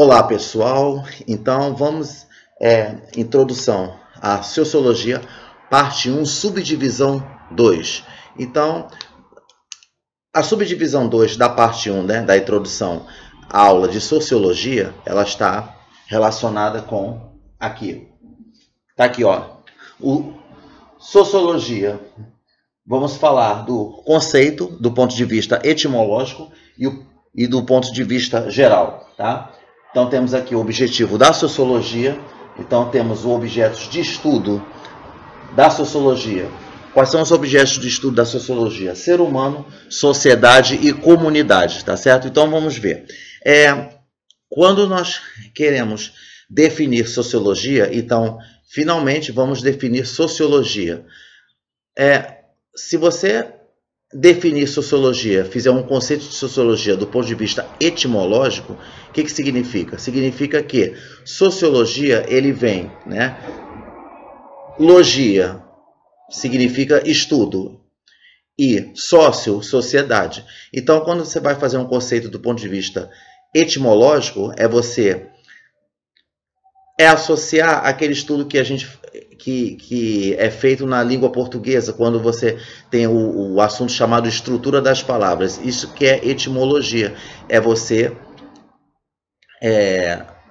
Olá pessoal, então vamos introdução à Sociologia, parte 1, subdivisão 2. Então, a subdivisão 2 da parte 1, da introdução à aula de Sociologia, ela está relacionada com aqui. Está aqui, ó, o Sociologia. Vamos falar do conceito do ponto de vista etimológico e do ponto de vista geral, tá? Então temos aqui o objetivo da sociologia, então temos os objetos de estudo da sociologia. Quais são os objetos de estudo da sociologia? Ser humano, sociedade e comunidade, tá certo? Então vamos ver. Quando nós queremos definir sociologia, então finalmente vamos definir sociologia. Se você definir sociologia, fizer um conceito de sociologia do ponto de vista etimológico, o que significa? Significa que sociologia, ele vem, né? Logia significa estudo e sócio, sociedade. Então, quando você vai fazer um conceito do ponto de vista etimológico, você associar aquele estudo que que é feito na língua portuguesa, quando você tem o assunto chamado estrutura das palavras. Isso que é etimologia, você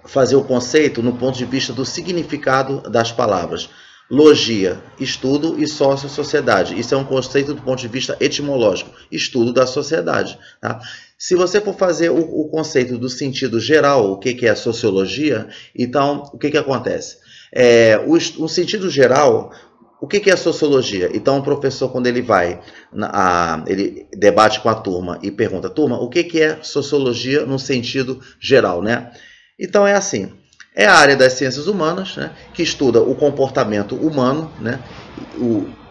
fazer o conceito no ponto de vista do significado das palavras. Logia, estudo, e sócio, sociedade. Isso é um conceito do ponto de vista etimológico, estudo da sociedade. Tá? Se você for fazer o conceito do sentido geral, o que é sociologia, então o que acontece? O sentido geral, o que é sociologia? Então o professor, quando ele vai, ele debate com a turma e pergunta, turma, o que é sociologia no sentido geral, né? Então é assim, é a área das ciências humanas, né, que estuda o comportamento humano, né,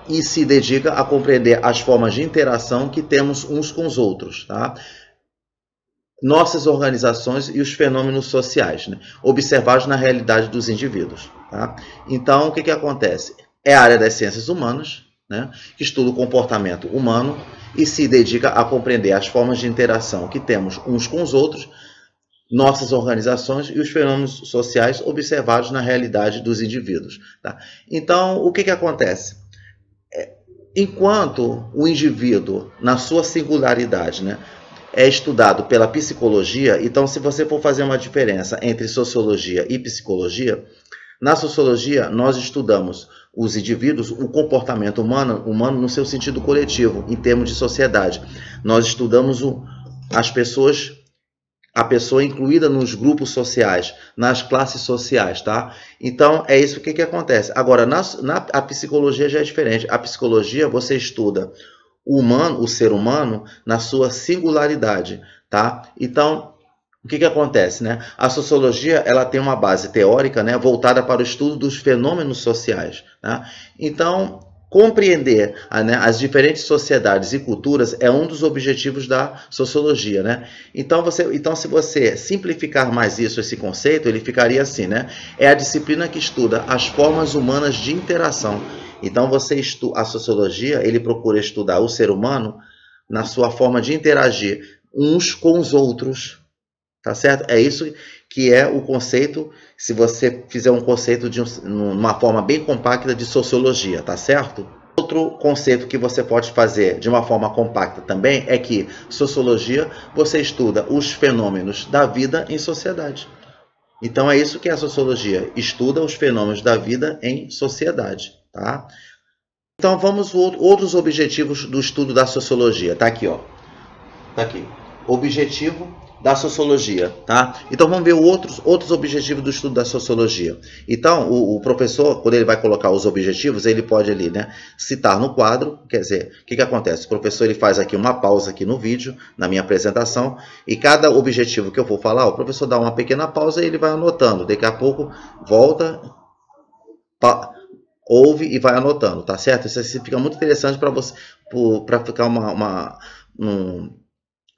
e se dedica a compreender as formas de interação que temos uns com os outros, tá? Nossas organizações e os fenômenos sociais, né, observados na realidade dos indivíduos. Tá? Então, o que acontece? É a área das ciências humanas, né, que estuda o comportamento humano e se dedica a compreender as formas de interação que temos uns com os outros, nossas organizações e os fenômenos sociais observados na realidade dos indivíduos. Tá? Então, o que acontece? Enquanto o indivíduo, na sua singularidade, né, é estudado pela psicologia, então se você for fazer uma diferença entre sociologia e psicologia, na sociologia nós estudamos os indivíduos, o comportamento humano no seu sentido coletivo, em termos de sociedade. Nós estudamos as pessoas, a pessoa incluída nos grupos sociais, nas classes sociais, tá? Então, é isso que acontece. Agora, a psicologia já é diferente. A psicologia, você estuda o ser humano, na sua singularidade, tá? Então, o que acontece, né? A sociologia, ela tem uma base teórica, né, voltada para o estudo dos fenômenos sociais, tá? Então, compreender, né, as diferentes sociedades e culturas é um dos objetivos da sociologia, né? Então, se você simplificar mais esse conceito, ele ficaria assim, né? É a disciplina que estuda as formas humanas de interação. Então, a sociologia, ele procura estudar o ser humano na sua forma de interagir uns com os outros, tá certo? É isso que é o conceito, se você fizer um conceito de uma forma bem compacta de sociologia, tá certo? Outro conceito que você pode fazer de uma forma compacta também é que sociologia, você estuda os fenômenos da vida em sociedade. Então, é isso que é a sociologia, estuda os fenômenos da vida em sociedade, tá? Então, vamos outros objetivos do estudo da sociologia. Tá aqui, ó. Tá aqui. Objetivo da sociologia, tá? Então, vamos ver outros objetivos do estudo da sociologia. Então, o professor, quando ele vai colocar os objetivos, ele pode ali, né, citar no quadro, quer dizer, o que acontece? O professor, ele faz aqui uma pausa aqui no vídeo, na minha apresentação, e cada objetivo que eu for falar, o professor dá uma pequena pausa e ele vai anotando. Daqui a pouco, volta, ouve e vai anotando, tá certo? Isso assim fica muito interessante para você, para ficar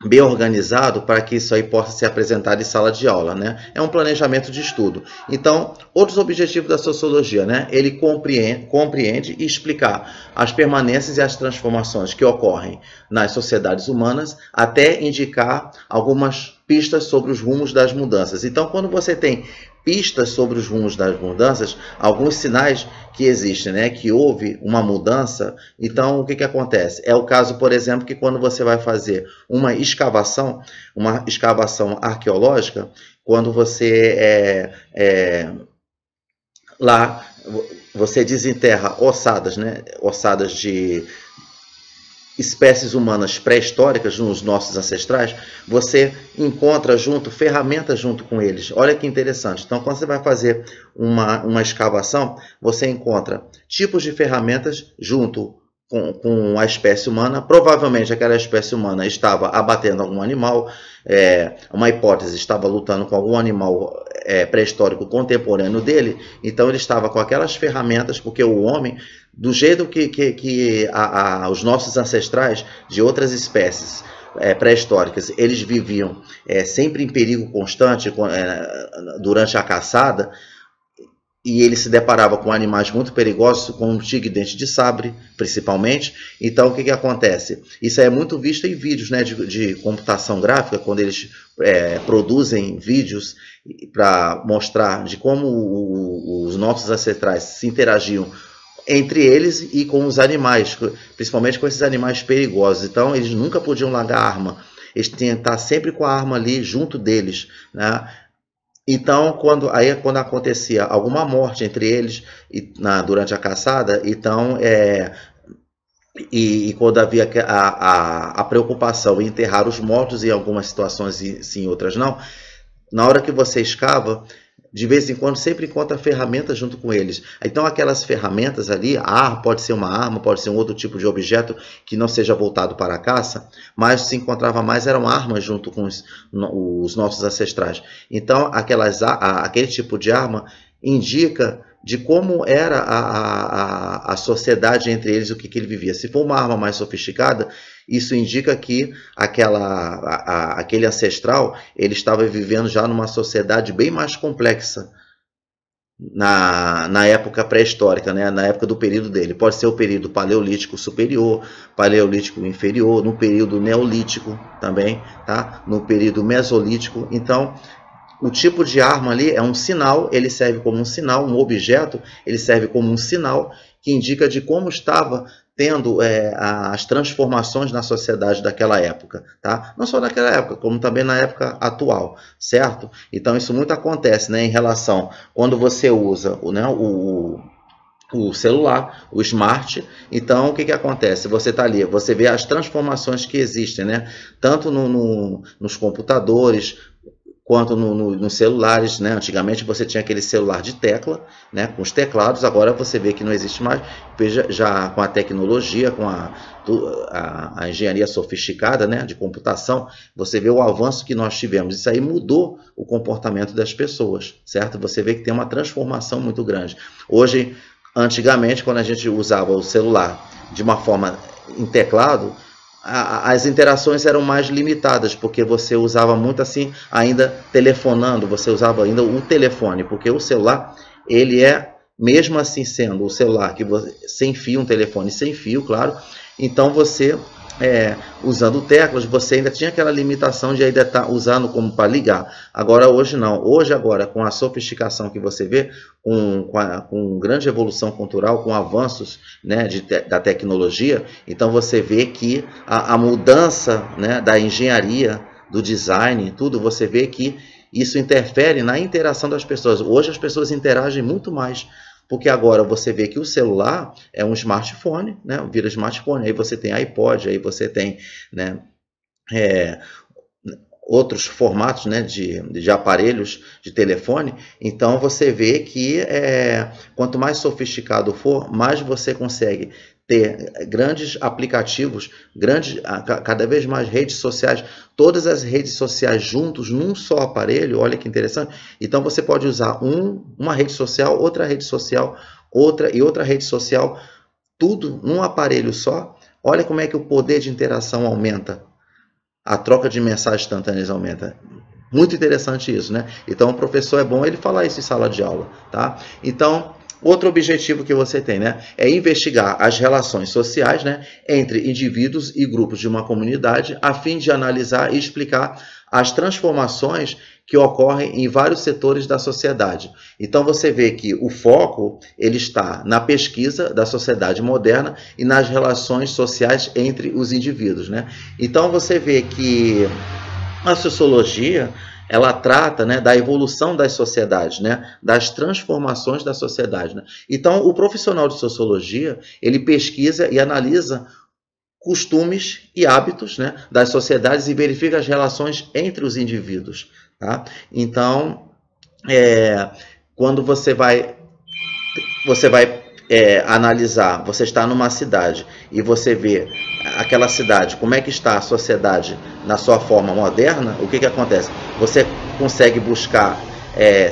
bem organizado, para que isso aí possa ser apresentado em sala de aula, né? É um planejamento de estudo. Então, outros objetivos da sociologia, né? Ele compreende e explicar as permanências e as transformações que ocorrem nas sociedades humanas, até indicar algumas pistas sobre os rumos das mudanças. Então, quando você tem pistas sobre os rumos das mudanças, alguns sinais que existem, né, que houve uma mudança, então o que acontece? É o caso, por exemplo, que quando você vai fazer uma escavação arqueológica, quando você lá você desenterra ossadas, né, ossadas de espécies humanas pré-históricas nos nossos ancestrais, você encontra ferramentas junto com eles. Olha que interessante. Então, quando você vai fazer uma escavação, você encontra tipos de ferramentas junto com a espécie humana. Provavelmente aquela espécie humana estava abatendo algum animal, uma hipótese, estava lutando com algum animal pré-histórico contemporâneo dele, então ele estava com aquelas ferramentas, porque o homem, do jeito que os nossos ancestrais de outras espécies pré-históricas, eles viviam sempre em perigo constante durante a caçada, e ele se deparava com animais muito perigosos, como o tigre-dente de sabre, principalmente. Então, o que acontece? Isso é muito visto em vídeos, né, de computação gráfica, quando eles produzem vídeos para mostrar de como os nossos ancestrais se interagiam entre eles e com os animais, principalmente com esses animais perigosos. Então, eles nunca podiam largar a arma. Eles tinham que estar sempre com a arma ali junto deles, né? Então, quando acontecia alguma morte entre eles durante a caçada, então, quando havia a preocupação em enterrar os mortos, em algumas situações e sim, em outras não, na hora que você escava, de vez em quando sempre encontra ferramentas junto com eles. Então aquelas ferramentas ali, pode ser uma arma, pode ser um outro tipo de objeto que não seja voltado para a caça, mas se encontrava mais eram armas junto com os nossos ancestrais. Então aquele tipo de arma indica de como era a sociedade entre eles, o que ele vivia. Se for uma arma mais sofisticada, isso indica que aquele ancestral ele estava vivendo já numa sociedade bem mais complexa na época pré-histórica, né? Na época do período dele. Pode ser o período paleolítico superior, paleolítico inferior, no período neolítico também, tá? No período mesolítico. Então, o tipo de arma ali é um sinal, ele serve como um sinal, um objeto, ele serve como um sinal que indica de como estava tendo as transformações na sociedade daquela época, tá? Não só naquela época, como também na época atual, certo? Então isso muito acontece, né, em relação, quando você usa o celular, o smart, então o que acontece? Você está ali, você vê as transformações que existem, né? Tanto nos computadores, quanto nos celulares, né? Antigamente você tinha aquele celular de tecla, né? Com os teclados, agora você vê que não existe mais, já com a tecnologia, com a engenharia sofisticada, né? De computação, você vê o avanço que nós tivemos. Isso aí mudou o comportamento das pessoas, certo? Você vê que tem uma transformação muito grande. Hoje, antigamente, quando a gente usava o celular de uma forma em teclado, as interações eram mais limitadas, porque você usava muito assim, ainda telefonando, você usava ainda o telefone, porque o celular, ele mesmo assim sendo o celular que você, sem fio, um telefone sem fio, claro, então você, usando teclas, você ainda tinha aquela limitação de ainda estar usando como para ligar. Agora, hoje não. Hoje, agora, com a sofisticação que você vê, com grande evolução cultural, com avanços, né, da tecnologia, então você vê que a mudança, né, da engenharia, do design, tudo, você vê que isso interfere na interação das pessoas. Hoje as pessoas interagem muito mais, porque agora você vê que o celular é um smartphone, né? Vira smartphone, aí você tem iPod, aí você tem, né, outros formatos, né, de aparelhos de telefone. Então você vê que quanto mais sofisticado for, mais você consegue ter grandes aplicativos, cada vez mais redes sociais, todas as redes sociais juntos num só aparelho. Olha que interessante. Então você pode usar uma rede social, outra rede social, outra rede social, tudo num aparelho só. Olha como é que o poder de interação aumenta. A troca de mensagens instantâneas aumenta. Muito interessante isso, né? Então o professor é bom ele falar isso em sala de aula, tá? Então, outro objetivo que você tem, né, é investigar as relações sociais, né, entre indivíduos e grupos de uma comunidade, a fim de analisar e explicar as transformações que ocorrem em vários setores da sociedade. Então você vê que o foco ele está na pesquisa da sociedade moderna e nas relações sociais entre os indivíduos, né? Então você vê que a sociologia ela trata, né, da evolução das sociedades, né, das transformações da sociedade, né? Então o profissional de sociologia ele pesquisa e analisa costumes e hábitos, né, das sociedades e verifica as relações entre os indivíduos. Tá? Então, quando você vai analisar, você está numa cidade e você vê aquela cidade, como é que está a sociedade na sua forma moderna, o que acontece? Você consegue buscar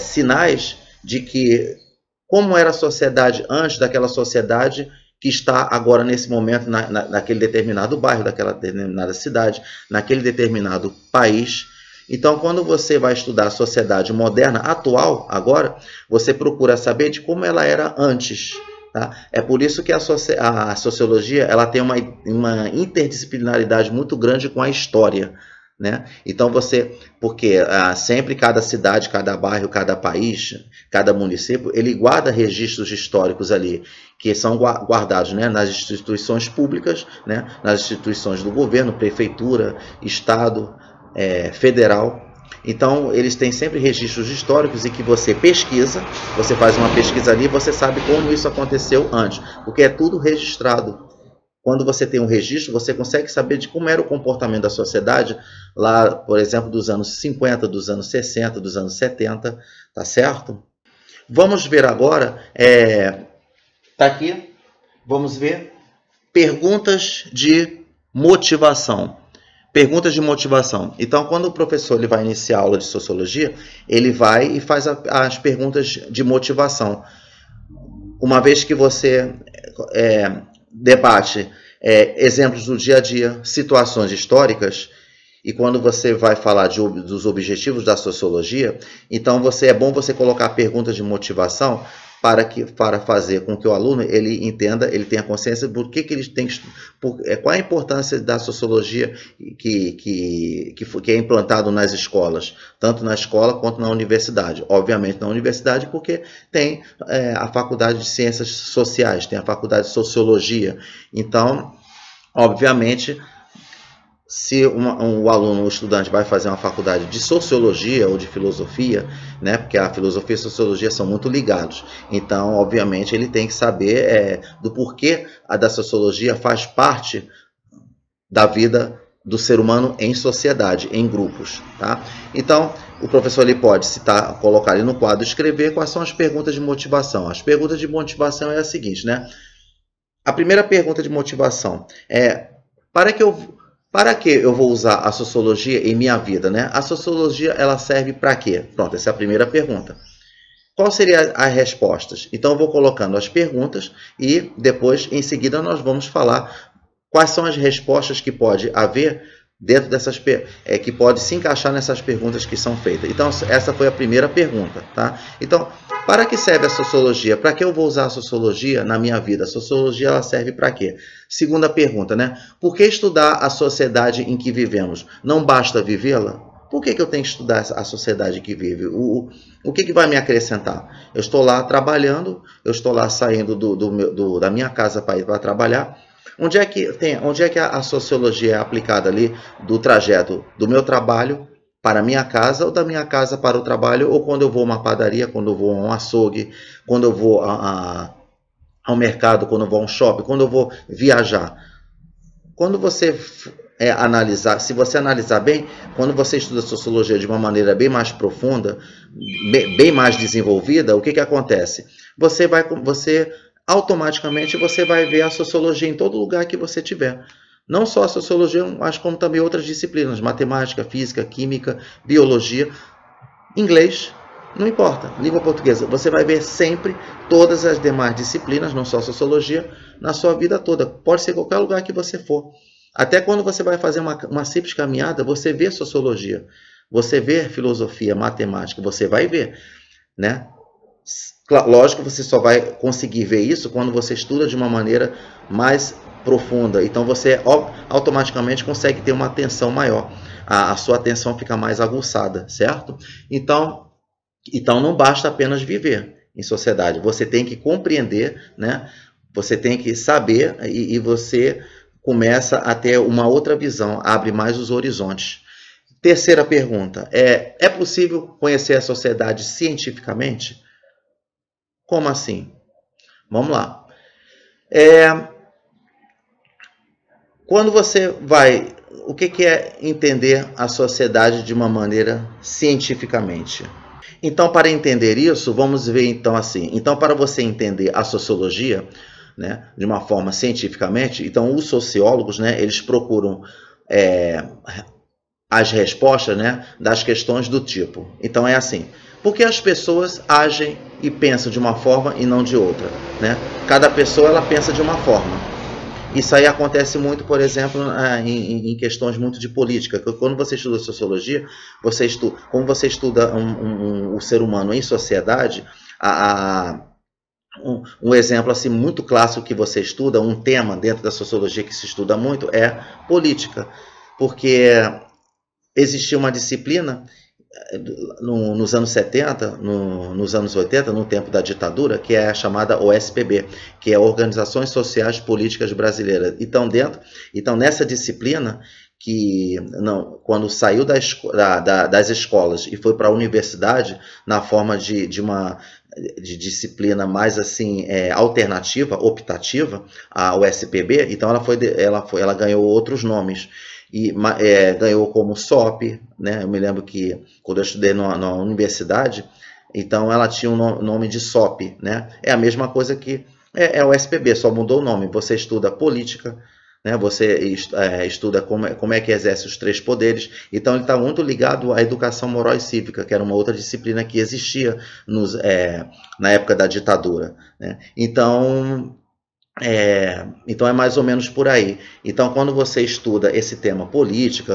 sinais de que como era a sociedade antes daquela sociedade que está agora nesse momento naquele determinado bairro, daquela determinada cidade, naquele determinado país. Então, quando você vai estudar a sociedade moderna, atual, agora, você procura saber de como ela era antes. Tá? É por isso que a sociologia ela tem uma interdisciplinaridade muito grande com a história. Né? Então porque sempre cada cidade, cada bairro, cada país, cada município, ele guarda registros históricos ali, que são guardados, né, nas instituições públicas, né, nas instituições do governo, prefeitura, estado, federal. Então eles têm sempre registros históricos e que você pesquisa, você faz uma pesquisa ali, você sabe como isso aconteceu antes, porque é tudo registrado. Quando você tem um registro, você consegue saber de como era o comportamento da sociedade lá, por exemplo, dos anos 50, dos anos 60, dos anos 70, tá certo? Vamos ver agora, tá aqui, vamos ver perguntas de motivação. Perguntas de motivação. Então, quando o professor ele vai iniciar a aula de sociologia, ele vai e faz as perguntas de motivação. Uma vez que você debate exemplos do dia a dia, situações históricas, e quando você vai falar dos objetivos da sociologia, então é bom você colocar perguntas de motivação para fazer com que o aluno ele entenda, ele tenha consciência por que ele tem qual a importância da sociologia que é implantado nas escolas, tanto na escola quanto na universidade. Obviamente na universidade porque tem a faculdade de ciências sociais, tem a faculdade de sociologia. Então, obviamente, se o aluno, o estudante vai fazer uma faculdade de sociologia ou de filosofia, né, porque a filosofia e a sociologia são muito ligados, então, obviamente, ele tem que saber do porquê a da sociologia faz parte da vida do ser humano em sociedade, em grupos. Tá? Então, o professor ele pode colocar ali no quadro, escrever quais são as perguntas de motivação. As perguntas de motivação é a seguinte, né? A primeira pergunta de motivação é: para que eu vou usar a sociologia em minha vida, né? A sociologia, ela serve para quê? Pronto, essa é a primeira pergunta. Qual seriam as respostas? Então, eu vou colocando as perguntas e depois, em seguida, nós vamos falar quais são as respostas que pode haver dentro dessas que pode se encaixar nessas perguntas que são feitas. Então, essa foi a primeira pergunta, tá? Então, para que serve a sociologia? Para que eu vou usar a sociologia na minha vida? A sociologia ela serve para quê? Segunda pergunta, né? Por que estudar a sociedade em que vivemos? Não basta vivê-la? Por que eu tenho que estudar a sociedade que vive? O que vai me acrescentar? Eu estou lá trabalhando, eu estou lá saindo da minha casa para ir para trabalhar. Onde é que a sociologia é aplicada ali do trajeto do meu trabalho para a minha casa, ou da minha casa para o trabalho, ou quando eu vou a uma padaria, quando eu vou a um açougue, quando eu vou ao mercado, quando eu vou a um shopping, quando eu vou viajar? Quando você analisar, se você analisar bem, quando você estuda sociologia de uma maneira bem mais profunda, bem mais desenvolvida, o que acontece? Automaticamente você vai ver a sociologia em todo lugar que você tiver. Não só a sociologia, mas como também outras disciplinas, matemática, física, química, biologia, inglês, não importa, língua portuguesa. Você vai ver sempre todas as demais disciplinas, não só a sociologia, na sua vida toda. Pode ser qualquer lugar que você for. Até quando você vai fazer uma simples caminhada, você vê sociologia, você vê filosofia, matemática, você vai ver, né? Lógico que você só vai conseguir ver isso quando você estuda de uma maneira mais profunda. Então você automaticamente consegue ter uma atenção maior. A sua atenção fica mais aguçada, certo? Então não basta apenas viver em sociedade. Você tem que compreender, né? Você tem que saber e você começa a ter uma outra visão, abre mais os horizontes. Terceira pergunta, é possível conhecer a sociedade cientificamente? Como assim? Vamos lá. Quando você vai... O que é entender a sociedade de uma maneira cientificamente? Então, para entender isso, vamos ver então assim. Então, para você entender a sociologia, né, de uma forma cientificamente, então os sociólogos, né, eles procuram as respostas, né, das questões do tipo. Então é assim, por que as pessoas agem e pensam de uma forma e não de outra, né? Cada pessoa ela pensa de uma forma. Isso aí acontece muito, por exemplo, em questões muito de política. Quando você estuda sociologia, como você estuda o ser humano em sociedade, um exemplo assim, muito clássico que você estuda, um tema dentro da sociologia que se estuda muito é política. Porque existia uma disciplina nos anos 70, nos anos 80, no tempo da ditadura, que é a chamada OSPB, que é Organizações Sociais Políticas Brasileiras. Então nessa disciplina, quando saiu das escolas e foi para a universidade, na forma de disciplina mais assim alternativa, optativa, a OSPB, então ela ganhou outros nomes. E ganhou como SOP, né? Eu me lembro que quando eu estudei na universidade, então ela tinha um nome de SOP, né? É a mesma coisa que o SPB, só mudou o nome. Você estuda política, né? Você estuda como é que exerce os 3 poderes. Então ele está muito ligado à educação moral e cívica, que era uma outra disciplina que existia na época da ditadura, né? Então é mais ou menos por aí. Então, quando você estuda esse tema política,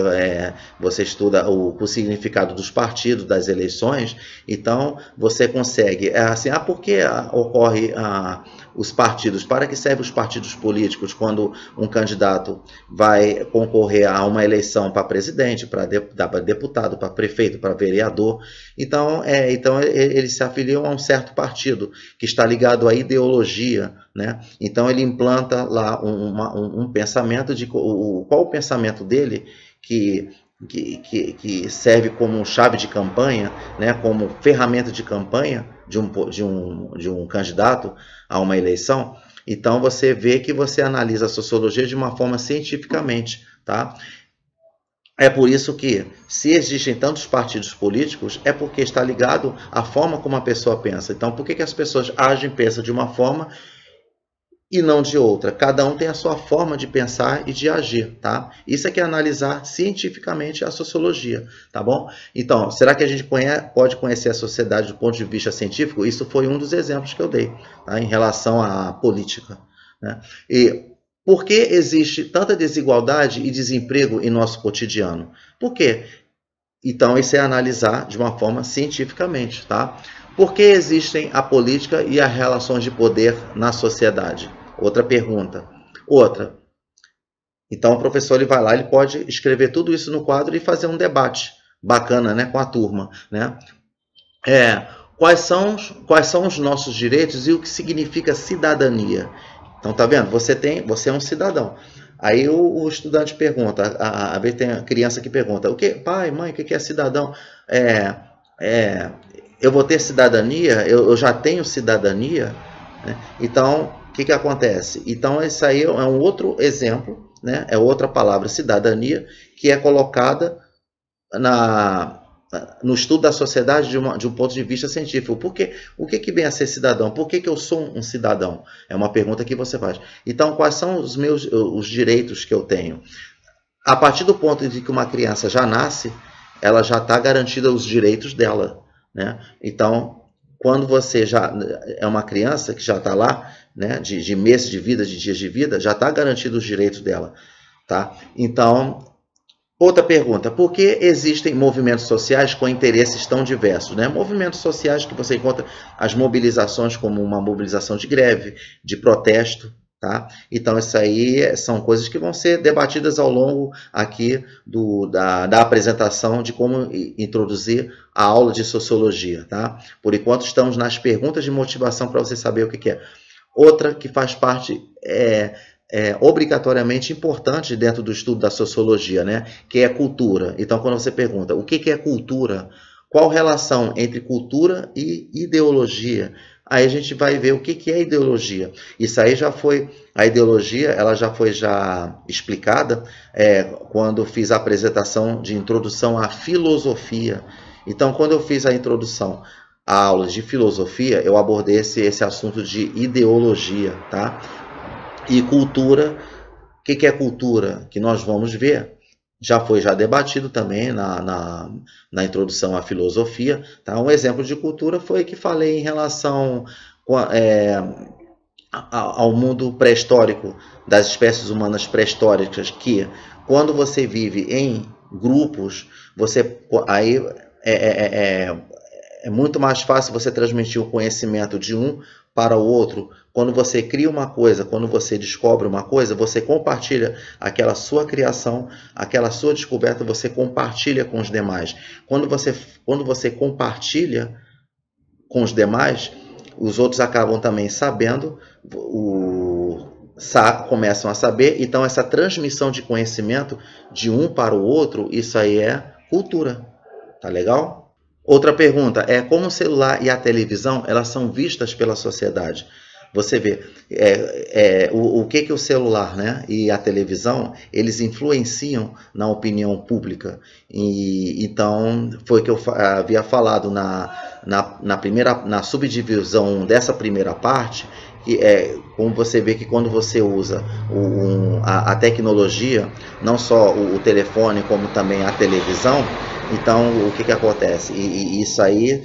você estuda o significado dos partidos, das eleições, então você consegue, por que ocorre os partidos? Para que servem os partidos políticos quando um candidato vai concorrer a uma eleição para presidente, para deputado, para prefeito, para vereador? Então eles se afiliam a um certo partido que está ligado à ideologia, né? Então ele implanta lá um pensamento de qual o pensamento dele que serve como chave de campanha, né? Como ferramenta de campanha de um candidato a uma eleição. Então você vê que você analisa a sociologia de uma forma cientificamente, tá? É por isso que, se existem tantos partidos políticos, é porque está ligado à forma como a pessoa pensa. Então, por que as pessoas agem e pensam de uma forma e não de outra? Cada um tem a sua forma de pensar e de agir, tá? Isso é que é analisar cientificamente a sociologia, tá bom? Então, será que a gente pode conhecer a sociedade do ponto de vista científico? Isso foi um dos exemplos que eu dei, tá? Em relação à política, né? E por que existe tanta desigualdade e desemprego em nosso cotidiano? Por quê? Então, isso é analisar de uma forma cientificamente, tá? Por que existem a política e as relações de poder na sociedade? Outra pergunta. Outra. Então, o professor ele vai lá, ele pode escrever tudo isso no quadro e fazer um debate bacana, né, com a turma, né? Quais são os nossos direitos e o que significa cidadania? Então, tá vendo? Você é um cidadão. Aí o estudante pergunta, às vezes tem a criança que pergunta, o que, pai, mãe, o que é cidadão? Eu vou ter cidadania? Eu já tenho cidadania? Né? Então, o que acontece? Então, isso aí é um outro exemplo, né? É outra palavra, cidadania, que é colocada no estudo da sociedade de um ponto de vista científico. O que vem a ser cidadão? Por que eu sou um cidadão? É uma pergunta que você faz. Então, quais são os direitos que eu tenho? A partir do ponto de que uma criança já nasce, ela já está garantida os direitos dela, né? Então, quando você já é uma criança que já está lá, né, de meses de vida, de dias de vida, já está garantido os direitos dela, tá? Então, outra pergunta, por que existem movimentos sociais com interesses tão diversos, né? Movimentos sociais que você encontra as mobilizações como uma mobilização de greve, de protesto, Tá? Então, isso aí são coisas que vão ser debatidas ao longo aqui da apresentação de como introduzir a aula de sociologia. Tá? Por enquanto, estamos nas perguntas de motivação para você saber o que é. Outra que faz parte obrigatoriamente importante dentro do estudo da sociologia, né? Que é cultura. Então, quando você pergunta o que é cultura, qual relação entre cultura e ideologia? Aí a gente vai ver o que é ideologia. Isso aí já foi, a ideologia, ela já foi explicada quando fiz a apresentação de introdução à filosofia. Então, quando eu fiz a introdução a aulas de filosofia, eu abordei esse assunto de ideologia, tá? E cultura, o que é cultura? Que nós vamos ver, já foi debatido também na introdução à filosofia, tá? Um exemplo de cultura foi que falei em relação ao mundo pré-histórico, das espécies humanas pré-históricas, que quando você vive em grupos, aí é muito mais fácil você transmitir o conhecimento de um para o outro. Quando você cria uma coisa, quando você descobre uma coisa, você compartilha aquela sua criação, aquela sua descoberta, você compartilha com os demais. Quando você compartilha com os demais, os outros acabam também sabendo, começam a saber. Então, essa transmissão de conhecimento de um para o outro, isso aí é cultura. Tá legal? Outra pergunta é como o celular e a televisão elas são vistas pela sociedade. Você vê o que o celular, né, e a televisão eles influenciam na opinião pública. Então foi que eu havia falado na subdivisão dessa primeira parte, que como você vê que quando você usa a tecnologia, não só o telefone como também a televisão, então o que acontece? E isso aí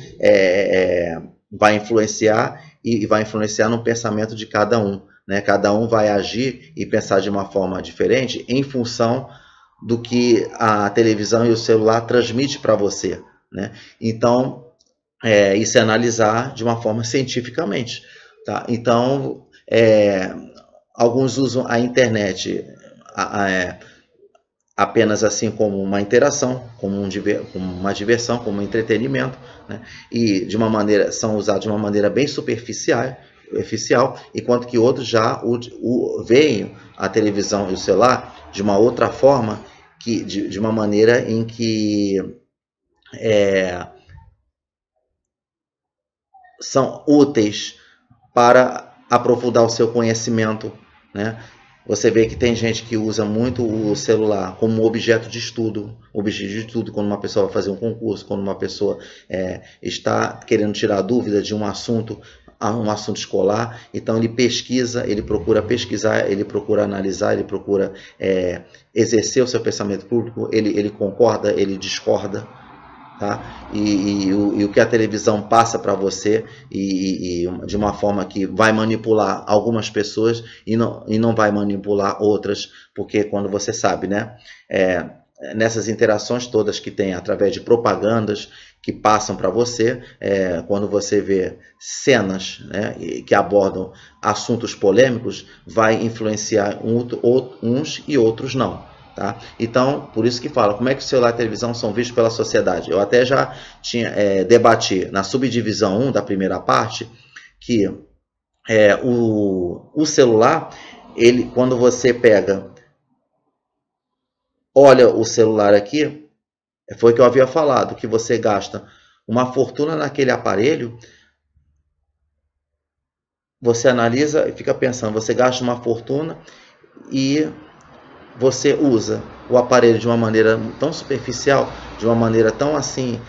vai influenciar e vai influenciar no pensamento de cada um, né? Cada um vai agir e pensar de uma forma diferente em função do que a televisão e o celular transmite para você, né? Então, isso é analisar de uma forma cientificamente, tá? Então, alguns usam a internet apenas assim como uma interação, como uma diversão, como um entretenimento, né? E são usados de uma maneira bem superficial, enquanto que outros já veem a televisão e o celular de uma outra forma, de uma maneira em que são úteis para aprofundar o seu conhecimento, né? Você vê que tem gente que usa muito o celular como objeto de estudo. Quando uma pessoa vai fazer um concurso, quando uma pessoa está querendo tirar dúvida de um assunto escolar, então ele pesquisa, ele procura pesquisar, ele procura analisar, ele procura exercer o seu pensamento público, ele concorda, ele discorda. Tá? E o que a televisão passa para você de uma forma que vai manipular algumas pessoas e não vai manipular outras, porque quando você sabe, né, nessas interações todas que tem através de propagandas que passam para você, quando você vê cenas, né, que abordam assuntos polêmicos, vai influenciar uns e outros não. Tá? Então, por isso que fala, como é que o celular e a televisão são vistos pela sociedade? Eu até já tinha debati na subdivisão 1 da primeira parte, que o celular, quando você olha o celular aqui, foi o que eu havia falado, que você gasta uma fortuna naquele aparelho, você analisa e fica pensando, você gasta uma fortuna e você usa o aparelho de uma maneira tão superficial, de uma maneira tão assim,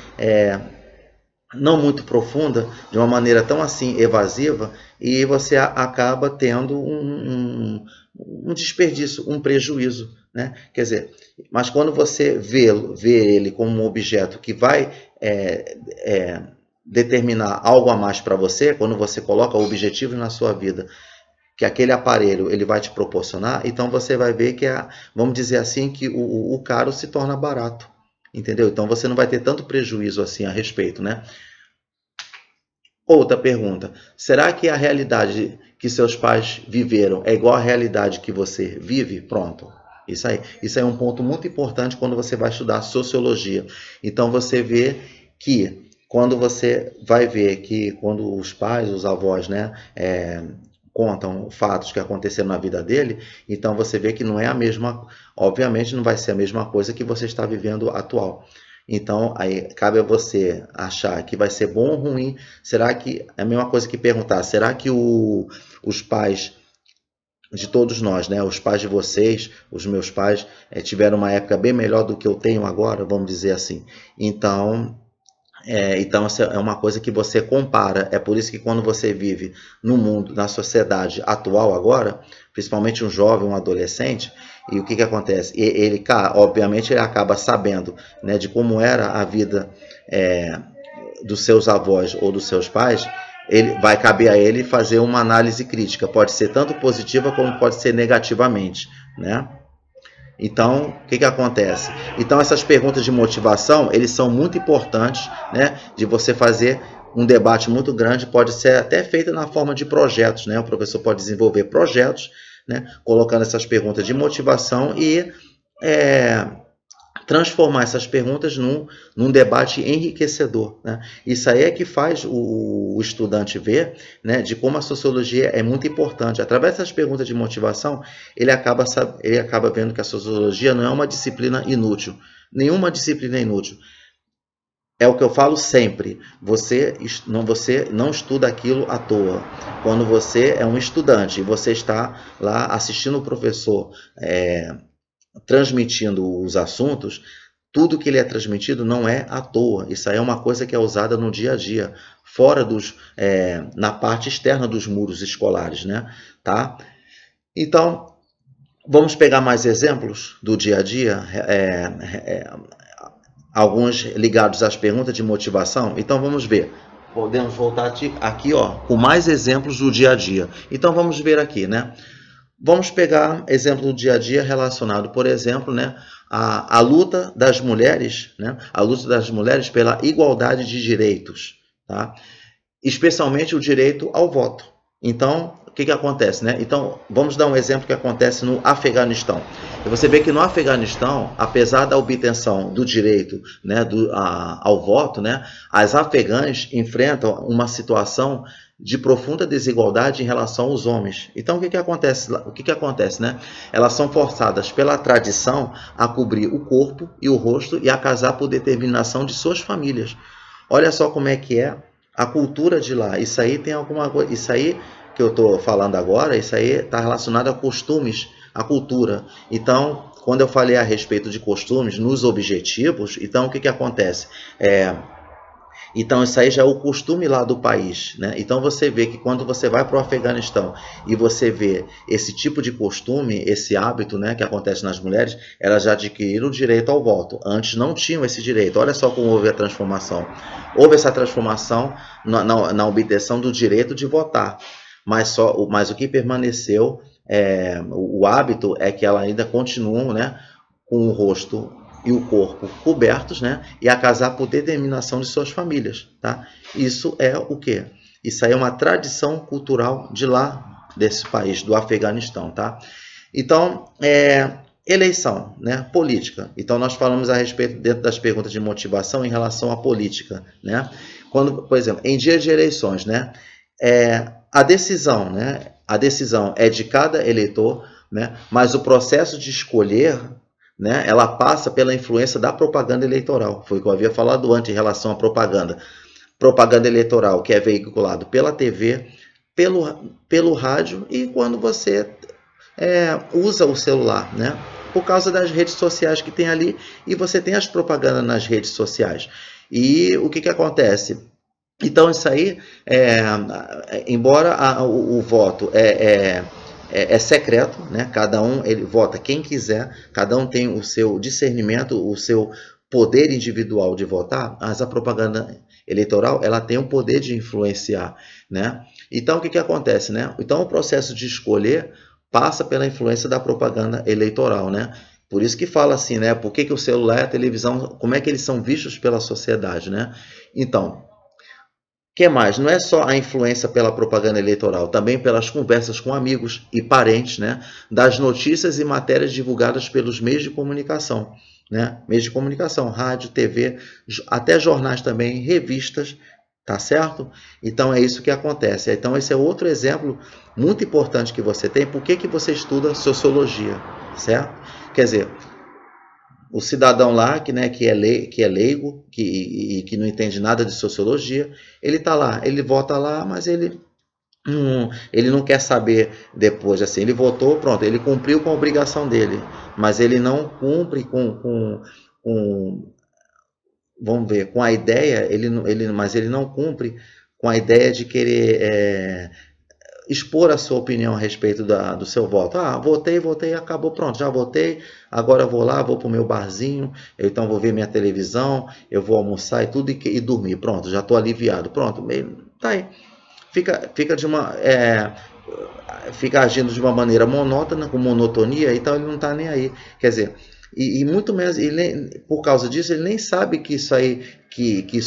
não muito profunda, de uma maneira tão assim evasiva, e você acaba tendo um desperdício, um prejuízo, né? Quer dizer, mas quando você vê ele como um objeto que vai determinar algo a mais para você, quando você coloca objetivos na sua vida, que aquele aparelho ele vai te proporcionar, então você vai ver que vamos dizer assim, que o caro se torna barato, entendeu? Então você não vai ter tanto prejuízo assim a respeito, né? Outra pergunta, será que a realidade que seus pais viveram é igual à realidade que você vive, pronto. Isso aí é um ponto muito importante quando você vai estudar sociologia. Então você vê que quando você vai ver que quando os pais, os avós, né, contam fatos que aconteceram na vida dele, então você vê que não é a mesma, obviamente não vai ser a mesma coisa que você está vivendo atual. Então, aí cabe a você achar que vai ser bom ou ruim. Será que é a mesma coisa que perguntar, será que os pais de todos nós, né, os pais de vocês, os meus pais, tiveram uma época bem melhor do que eu tenho agora, vamos dizer assim. Então, essa é uma coisa que você compara. É por isso que quando você vive no mundo, na sociedade atual agora, principalmente um jovem, um adolescente, e o que acontece? Ele, obviamente, ele acaba sabendo, né, de como era a vida dos seus avós ou dos seus pais. Ele vai caber a ele fazer uma análise crítica. Pode ser tanto positiva como pode ser negativamente, né? Então, o que acontece? Então, essas perguntas de motivação, eles são muito importantes, né? De você fazer um debate muito grande, pode ser até feito na forma de projetos, né? O professor pode desenvolver projetos, né? Colocando essas perguntas de motivação e transformar essas perguntas num debate enriquecedor, né? Isso aí é que faz o estudante ver, né, de como a sociologia é muito importante. Através dessas perguntas de motivação, ele acaba vendo que a sociologia não é uma disciplina inútil. Nenhuma disciplina é inútil. É o que eu falo sempre, você não estuda aquilo à toa. Quando você é um estudante e você está lá assistindo o professor transmitindo os assuntos, tudo que ele é transmitido não é à toa. Isso aí é uma coisa que é usada no dia a dia, fora na parte externa dos muros escolares, né? Tá? Então, vamos pegar mais exemplos do dia a dia, alguns ligados às perguntas de motivação. Então, vamos ver. Podemos voltar aqui, ó, com mais exemplos do dia a dia. Então, vamos ver aqui, né? Vamos pegar exemplo do dia a dia relacionado, por exemplo, né, à luta das mulheres, né, a luta das mulheres pela igualdade de direitos, tá? Especialmente o direito ao voto. Então, o que acontece, né? Então, vamos dar um exemplo que acontece no Afeganistão. E você vê que no Afeganistão, apesar da obtenção do direito, né, ao voto, né, as afegãs enfrentam uma situação de profunda desigualdade em relação aos homens. Então, o que acontece, né? Elas são forçadas pela tradição a cobrir o corpo e o rosto e a casar por determinação de suas famílias. Olha só como é que é a cultura de lá. Isso aí tem alguma coisa. Isso aí que eu estou falando agora, isso aí está relacionado a costumes, a cultura. Então, quando eu falei a respeito de costumes nos objetivos, então o que acontece? Então, isso aí já é o costume lá do país, né? Então, você vê que quando você vai para o Afeganistão e você vê esse tipo de costume, esse hábito, né, que acontece nas mulheres, elas já adquiriram o direito ao voto. Antes não tinham esse direito. Olha só como houve a transformação. Houve essa transformação na obtenção do direito de votar. Mas o que permaneceu, o hábito é que elas ainda continuam, né, com o rosto e o corpo cobertos, né, e a casar por determinação de suas famílias, tá? Isso é o quê? Isso aí é uma tradição cultural de lá, desse país, do Afeganistão, tá? Então, eleição, né, política. Então, nós falamos a respeito, dentro das perguntas de motivação, em relação à política, né? Quando, por exemplo, em dia de eleições, né, a decisão é de cada eleitor, né, mas o processo de escolher, né, ela passa pela influência da propaganda eleitoral. Foi o que eu havia falado antes em relação à propaganda. Propaganda eleitoral que é veiculado pela TV, pelo rádio e quando você usa o celular, né? Por causa das redes sociais que tem ali, e você tem as propagandas nas redes sociais. E o que acontece? Então, isso aí, embora o voto é secreto, né? Cada um ele vota quem quiser, cada um tem o seu discernimento, o seu poder individual de votar, mas a propaganda eleitoral ela tem o poder de influenciar, né? Então, o que acontece, né? Então, o processo de escolher passa pela influência da propaganda eleitoral, né? Por isso que fala assim, né? Por que o celular e a televisão, como é que eles são vistos pela sociedade, né? Então, Que mais? Não é só a influência pela propaganda eleitoral, também pelas conversas com amigos e parentes, né? Das notícias e matérias divulgadas pelos meios de comunicação, né? Meios de comunicação, rádio, TV, até jornais também, revistas, tá certo? Então é isso que acontece. Então esse é outro exemplo muito importante que você tem. Por que você estuda sociologia, certo? Quer dizer, o cidadão lá, que, né, que é leigo, que não entende nada de sociologia, ele está lá, ele vota lá, mas ele não quer saber depois, assim, ele votou, pronto, ele cumpriu com a obrigação dele, mas ele não cumpre com vamos ver, com a ideia, mas ele não cumpre com a ideia de querer expor a sua opinião a respeito do seu voto. Ah, votei, acabou, pronto, já votei, agora eu vou lá, vou para o meu barzinho, eu então vou ver minha televisão, eu vou almoçar e tudo e dormir, pronto, já estou aliviado, pronto, tá aí. Fica agindo de uma maneira monótona, com monotonia, então ele não está nem aí. Quer dizer, e muito menos, por causa disso, ele nem sabe que isso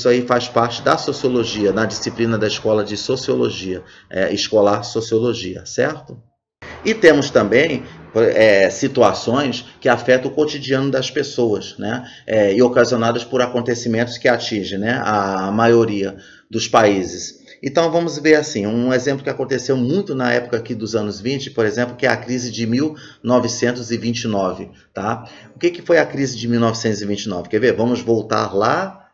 aí faz parte da sociologia, na disciplina da escola de sociologia, escolar sociologia, certo? E temos também situações que afetam o cotidiano das pessoas, né? E ocasionadas por acontecimentos que atingem, né, a maioria dos países. Então vamos ver assim, um exemplo que aconteceu muito na época aqui dos anos 20, por exemplo, que é a crise de 1929, tá? O que foi a crise de 1929? Quer ver? Vamos voltar lá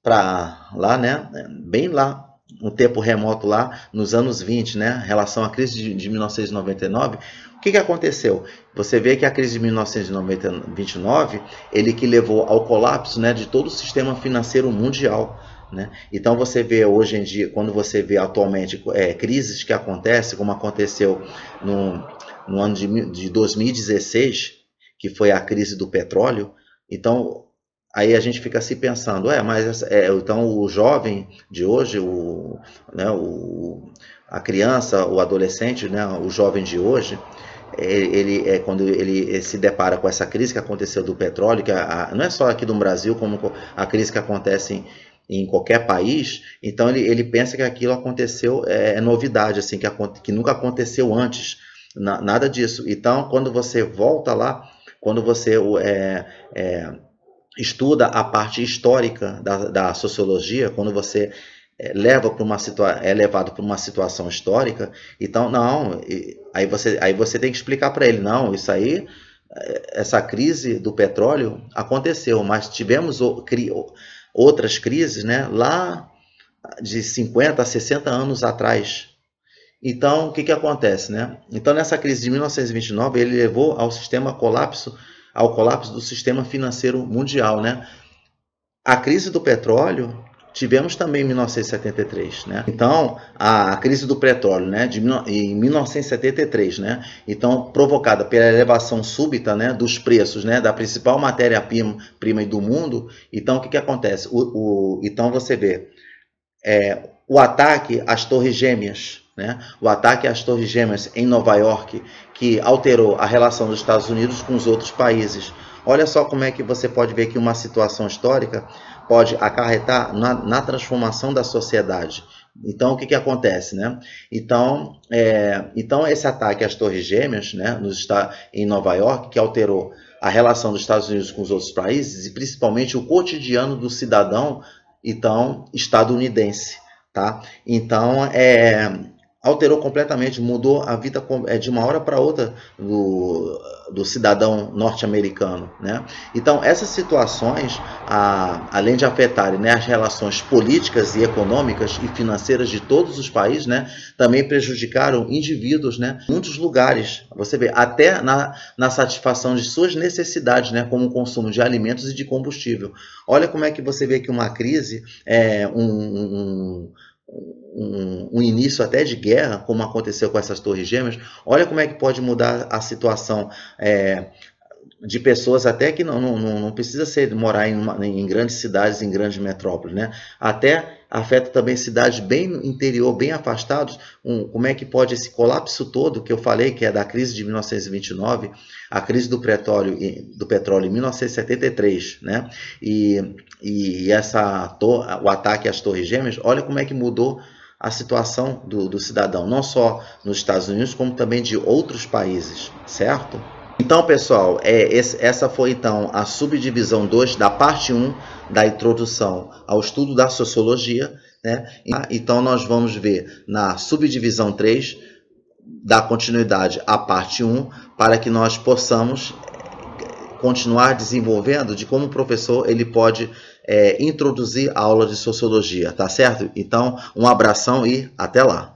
para lá, né? Bem lá, um tempo remoto lá, nos anos 20, né? Em relação à crise de 1999, o que aconteceu? Você vê que a crise de 1929, ele que levou ao colapso, né, de todo o sistema financeiro mundial, né? Então você vê hoje em dia, quando você vê atualmente crises que acontecem, como aconteceu no ano de 2016, que foi a crise do petróleo, então aí a gente fica se pensando, então o jovem de hoje, a criança, o adolescente, né, o jovem de hoje, quando ele se depara com essa crise que aconteceu do petróleo, que não é só aqui no Brasil, como a crise que acontece em qualquer país, então ele pensa que aquilo aconteceu, novidade, assim, que nunca aconteceu antes, nada disso. Então, quando você volta lá, quando você estuda a parte histórica da sociologia, quando você é levado para uma situação histórica, então não, aí você tem que explicar para ele, não, isso aí, essa crise do petróleo aconteceu, mas tivemos outras crises, né, lá de 50 a 60 anos atrás. Então, o que acontece, né? Então, nessa crise de 1929, ele levou ao colapso do sistema financeiro mundial, né? A crise do petróleo tivemos também em 1973, né? Então, a crise do petróleo, né, em 1973, né? Então, provocada pela elevação súbita, né, dos preços, né, da principal matéria-prima do mundo. Então, o que acontece? Então, você vê o ataque às Torres Gêmeas, né? O ataque às Torres Gêmeas em Nova York, que alterou a relação dos Estados Unidos com os outros países. Olha só como é que você pode ver que uma situação histórica pode acarretar na transformação da sociedade. Então, o que acontece, né? Então, esse ataque às Torres Gêmeas, né, em Nova York, que alterou a relação dos Estados Unidos com os outros países, e principalmente o cotidiano do cidadão, então, estadunidense, tá? Então, alterou completamente, mudou a vida de uma hora para outra do cidadão norte-americano, né? Então, essas situações, além de afetarem, né, as relações políticas e econômicas e financeiras de todos os países, né, também prejudicaram indivíduos, né, em muitos lugares. Você vê, até na satisfação de suas necessidades, né, como o consumo de alimentos e de combustível. Olha como é que você vê que uma crise um início até de guerra, como aconteceu com essas Torres Gêmeas. Olha como é que pode mudar a situação de pessoas até que não precisa ser morar em grandes cidades, em grandes metrópoles, né? Até afeta também cidades bem no interior, bem afastados. Como é que pode esse colapso todo que eu falei, que é da crise de 1929, a crise do petróleo em 1973, né? E o ataque às Torres Gêmeas, olha como é que mudou a situação do cidadão, não só nos Estados Unidos, como também de outros países, certo? Então, pessoal, essa foi então a subdivisão 2 da parte 1 da introdução ao estudo da sociologia, né? Então, nós vamos ver na subdivisão 3 da continuidade à parte 1, para que nós possamos continuar desenvolvendo de como o professor ele pode introduzir a aula de sociologia, tá certo? Então, um abração e até lá!